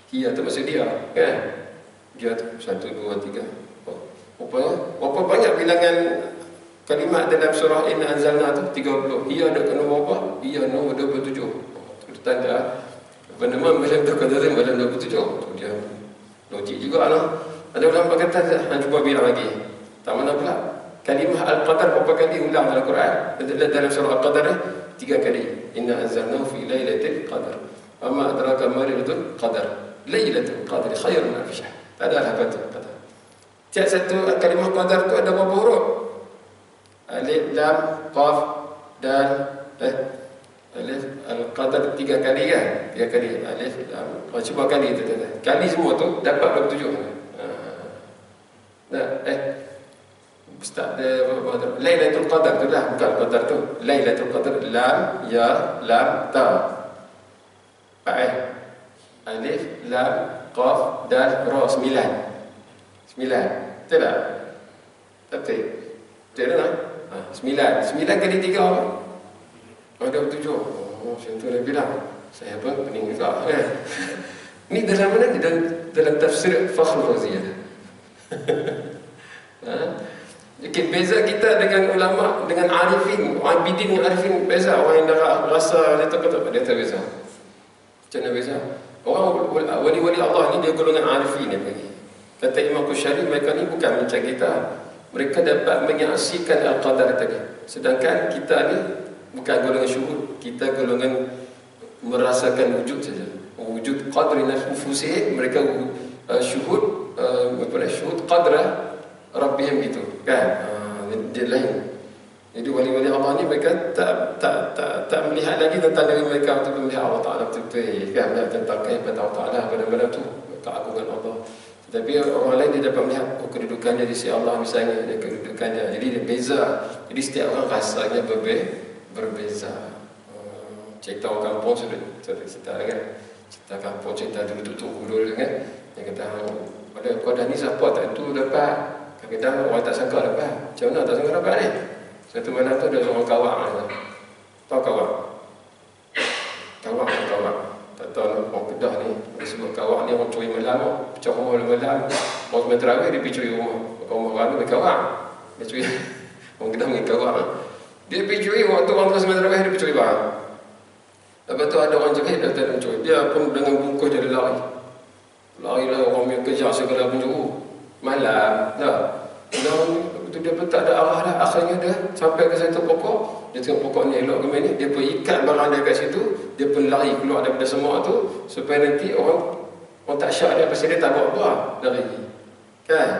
Iya tu maksud dia, kan? Dia tu 1 2 3. Berapa banyak bilangan kalimat dalam surah Inna Anzalna tu? 30. Iya ada kena berapa? Iya nombor 27. Itu tanda apa nama malam tu Qadar malam 27. Tu dia logik jugalah. Ada ulama kata, cuba bilang lagi. Tak mana pula? Kalimah Al-Qadar berapa kali ulang dalam Quran? Dalam surah Al-Qadar 3 kali. Inna anzalnahu fi lailatul qadar. Wa ma adraka ma lailatul qadar. Lailatul qadri khairun min alf syahr. Tak ada apa tu kata. Tiap satu kalimah qadar tu ada berapa huruf? Alif, lam, qaf, dal, alif, al-qadar 3 kali kan? 3 kali. Alif, lam, cuba kali tu. Kali semua tu dapat 27. Ustaz dia Lailatul Qadar tu lah, bukan Qadar tu. Lailatul Qadar, lam, ya, lam, ta. Alif, lam, qaf, dal, ra, 9. 9. Betul tak? Betul. Betul tak? 9 kali 3 apa? Ada 7. Oh, macam tu dia bilang. Saya pun pening juga. Ni dalam mana? Dalam tafsir Fakhrul Razi. Okay, beza kita dengan ulama, dengan arifin, abidin dengan arifin beza. Orang yang dah rasa dia tak beza. Macam mana beza? Orang wali-wali Allah ni dia golongan arifin ni bagi. Kata Imam Qushayri, mereka ni bukan macam kita. Mereka dapat menyaksikan Al-Qadar tadi. Sedangkan kita ni bukan golongan syuhud, kita golongan merasakan wujud saja. Wujud qadri nafusih, mereka syuhud syuhud qadra rabbihim gitu, kan? Dia lain. Jadi wali-wali Allah ni mereka tak melihat lagi tentang diri mereka untuk melihat Allah Taala betul-betul, kan? Tentang kehebatan Allah Taala, benda-benda tu keagungan Allah. Tetapi orang lain dia dapat melihat kedudukannya di sisi Allah misalnya, dia kedudukannya. Jadi dia beza. Jadi setiap orang rasanya berbeza. Cerita orang kampung sudah cerita kan? Cerita kampung, cerita dulu tutup dulu kan? Dia kata pada Qadar ni siapa tak tu dapat. Kadang-kadang orang tak sangka dapat. Macam mana tak sangka dapat ni? Satu malam tu ada seorang kawak. Tahu kawak? Kawak. Tak tahu orang Kedah ni. Dia sebut kawak ni orang curi malam. Pecah rumah malam. Orang semua terawih dia pergi curi rumah. Orang ramai pergi kawak. Dia curi. Orang Kedah pergi kawak. Dia pergi curi. Waktu orang semua terawih dia pergi curi barang. Lepas tu ada orang jahit dah tak mencuri. Dia pun dengan bungkus dia lari. Lari lah orang yang kejar segala penjuru. Malam dah. Betul dia pun tak ada arah dah. Akhirnya dia sampai ke satu pokok. Dia tengok pokok ni elok ke mana. Dia pun ikat barang dia kat situ. Dia pun lari keluar daripada semua tu. Supaya nanti orang tak syak dia. Pasal dia tak buat apa. Lari. Kan?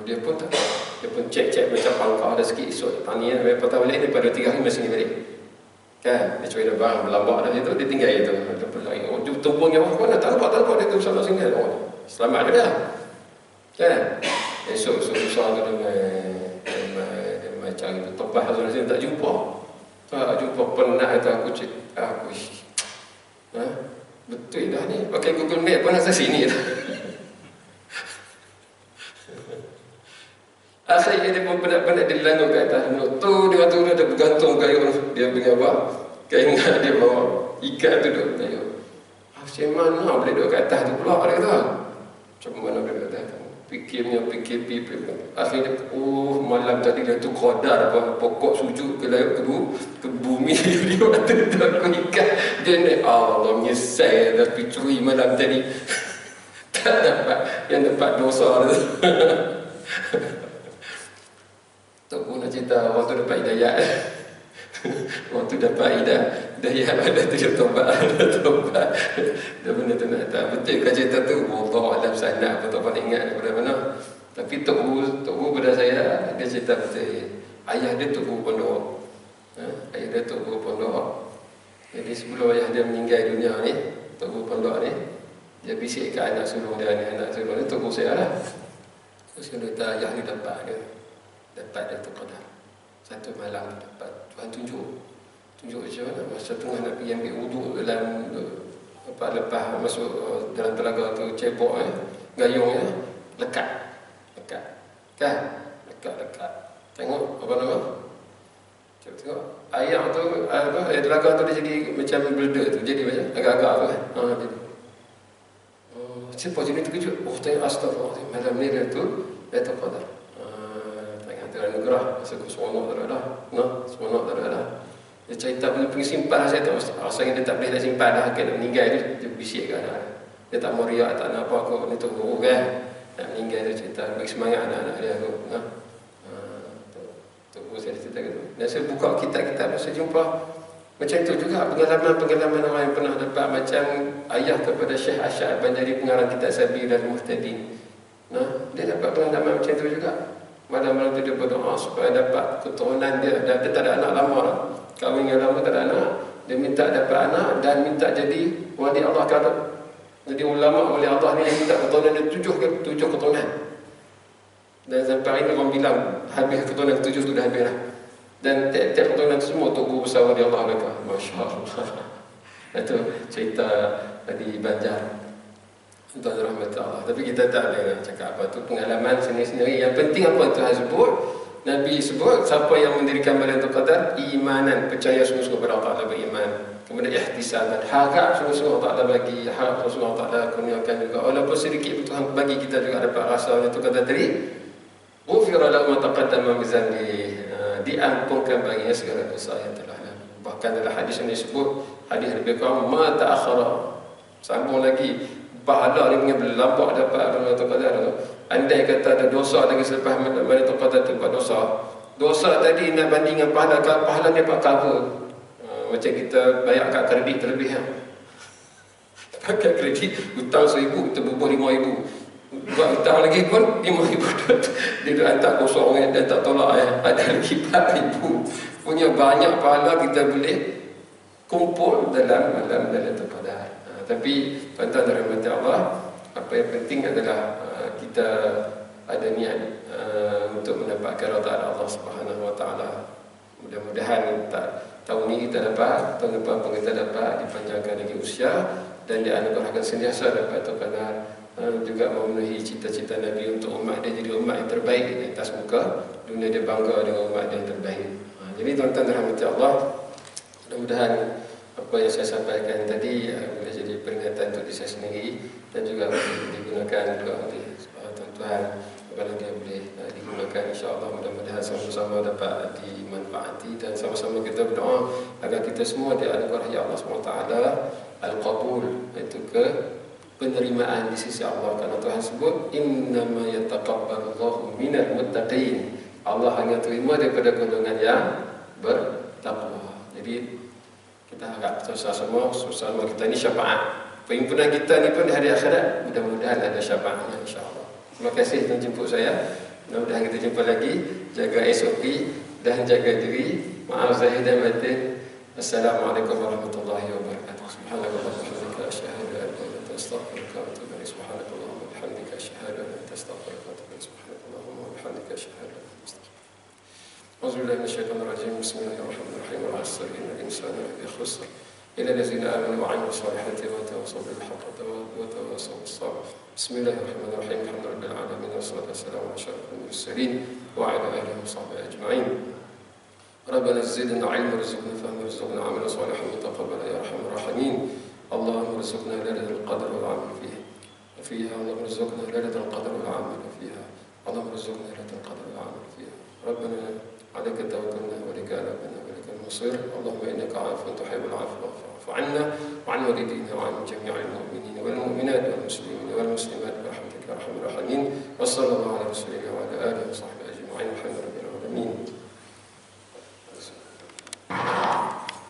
Dia pun tak. Dia pun cek macam pangkah ada sikit. Esok tani dia patah balik. Daripada 3 hari masih balik. Kan? Dia curi ada barang berlambak dah itu. Dia tinggal itu. Dia pun lari. Orang tumpungnya orang mana. Tak nampak. Dia tu sama singgah. Selamat dia dah. Kan? Esok susah tu macam itu tempat hasil tak jumpa. Tak jumpa pernah tu aku cek betul dah ni pakai Google Map pun asal sini dah. Akhirnya dia pun penat-penat dia langgar kat atas tu dia ada bergantung kayu dia punya apa kain dia bawa ikat tu duduk kayu. Macam mana boleh duduk kat atas tu pula dia kata. Macam mana boleh duduk kat atas tu? Fikir. Akhirnya malam tadi dia tu Qadar apa pokok sujud ke bumi dia aku ikat dia ni Allah menyesal tapi curi malam tadi tak dapat yang dapat dosa tu. Tak pun nak cerita orang tu dapat hidayah. Orang tu dapat hidayah ada tu dia tobat. Dia benda tu nak tak betul kan cerita tu Allah alam sana apa tak pernah ingat daripada mana. Tapi Tok Wu pada saya dia cerita betul. Ayah dia Tok Wu Pondok. Ayah dia Tok Guru Pondok. Jadi sebelum ayah dia meninggal dunia ni, Tok Guru Pondok ni, dia bisik ke anak sulung dia ni, anak sulung ni Tok Guru saya lah. Terus dia kata, ayah ni dapat dia tu Qadar. Satu malam dapat, Tuhan tunjuk macam mana. Masa tengah nak pergi ambil wuduk dalam lepas masuk dalam telaga tu cebok gayung lekat kan, lekat. Tengok apa nama? Cuba tengok ayam tu telaga tu dia jadi macam berda tu, jadi macam agak-agak tu kan. Jadi siapa jadi terkejut? Tengok astagfirullah, malam ni dia tu Lailatul Qadar. Tengok tu anugerah, masa aku seronok tak ada seronok tak ada. Dia cerita pergi simpan, saya tak mesti rasanya dia tak boleh dah simpan dah, nak meninggal dia bisik ke anak dia, tak mau riak, tak nak apa, aku ni Tok Guru kan, nak meninggal dia cerita, bagi semangat anak-anak dia aku. Tok Guru saya cerita gitu. Dan saya buka kitab-kitab, saya jumpa macam tu juga pengalaman orang yang pernah dapat, macam ayah kepada Syekh Asy'ad Banjari pengarang kitab Sabil dan Muhtadin. Dia dapat pengalaman macam tu juga. Malam-malam tu dia berdoa supaya dapat keturunan dia, dan dia tak ada anak lama lah. Kahwin yang lama tak ada anak, dia minta dapat anak dan minta jadi wali Allah kata. Jadi ulama wali Allah ni dia minta keturunan dia 7 keturunan. Dan sampai hari ni orang bilang habis keturunan 7 tu dah habis lah. Dan tiap-tiap keturunan semua Tok Guru besar wali Allah mereka. Masya Allah. Itu cerita di Banjar. Tuan rahmat Allah. Tapi kita tak boleh nak cakap apa tu, pengalaman sendiri-sendiri. Yang penting apa Tuhan sebut, Nabi sebut, siapa yang mendirikan Lailatul Qadar, imanan, percaya sungguh-sungguh kepada Allah Ta'ala, beriman. Kemudian ihtisaban, harap sungguh-sungguh Allah Ta'ala bagi, harap sungguh Allah Ta'ala kurniakan juga. Walaupun sedikit Tuhan bagi, kita juga dapat rasa Lailatul Qadar tadi. Ghufira lahu ma taqaddama min dhanbihi, diampunkan baginya segala dosa yang telah lalu. Bahkan dalam hadis yang disebut, hadis lebih kurang ma ta'akhara, sambung lagi, pahala ni punya berlampak dapat Lailatul Qadar. Andai kata ada dosa lagi selepas Lailatul Qadar tu, buat dosa tadi nak bandingkan pahala ni dapat cover. Macam kita bayar kat kredit terlebih pakai kredit, hutang 1,000 kita bubur 5,000, buat hutang lagi pun 5,000 dia dah hantar kosong dan tak tolak ada lagi 4,000. Punya banyak pahala kita boleh kumpul dalam malam Lailatul Qadar. Tapi tuan-tuan dan rahmat Allah, apa yang penting adalah kita ada niat untuk mendapatkan ridha Allah Subhanahu Wa Taala. Mudah-mudahan tahun ini kita dapat, tahun depan pun kita dapat, dipanjangkan lagi usia dan dianugerahkan sentiasa dapat Qadar, juga memenuhi cita-cita Nabi untuk umat dia jadi umat yang terbaik di atas muka dunia. Dia bangga dengan umat dia yang terbaik. Jadi tuan-tuan dan rahmat Allah, mudah-mudahan apa yang saya sampaikan tadi boleh jadi peringatan untuk diri saya sendiri dan juga boleh digunakan juga oleh tuan-tuan kalau dia boleh digunakan, insya-Allah. Mudah-mudahan sama-sama dapat dimanfaati dan sama-sama kita berdoa agar kita semua dianugerahi Allah SWT al-qabul, iaitu ke penerimaan di sisi Allah. Karena Tuhan sebut innama yataqabbalullahu minal muttaqin, Allah hanya terima daripada golongan yang bertakwa. Jadi kita harap sama-sama kita ni syafaat. Perhimpunan kita ni pun di hari akhirat mudah-mudahan ada syafaatnya, insya-Allah. Terima kasih telah jemput saya. Mudah-mudahan kita jumpa lagi. Jaga SOP dan jaga diri. Maaf zahir dan batin. Assalamualaikum warahmatullahi wabarakatuh. Subhanallah wa bihamdika asyhadu an la ilaha illa anta astaghfiruka wa atubu ilaik. Subhanallah wa bihamdika asyhadu an la ilaha illa anta astaghfiruka wa atubu ilaik. Subhanallah wa bihamdika asyhadu an la ilaha illa anta astaghfiruka wa atubu ilaik. Auzubillahi minasyaitonir rajim. Bismillahirrahmanirrahim. Wal 'asri innal insana lafi khusr illa allazina amanu wa 'amilus solihati wa tawassaw bil haqqi wa tawassaw bis sabr. Bismillahirrahmanirrahim. Alhamdulillahil alamin wassalatu wassalamu ala asyrafil mursalin wa ala alihi wa sahbihi ajma'in. Rabbana zidna 'ilman warzuqna fahman warzuqna 'amalan salihan mutaqabbalan ya arhamar rahimin. Allahumma warzuqna lailatul qadr wal 'amal fiha. Allahumma warzuqna lailatul qadr wal 'amal fiha. Allahumma warzuqna lailatul qadr wal 'amal fiha. Rabbana عليك توكلنا وإليك أنبنا وإليك المصير. اللهم إنك عفو تحب العفو فاعف عنا وعن والدينا وعن جميع المؤمنين والمؤمنات والمسلمين والمسلمات برحمتك يا أرحم الراحمين. وصلى الله على رسولنا وعلى آله وصحبه أجمعين. الحمد لله رب العالمين.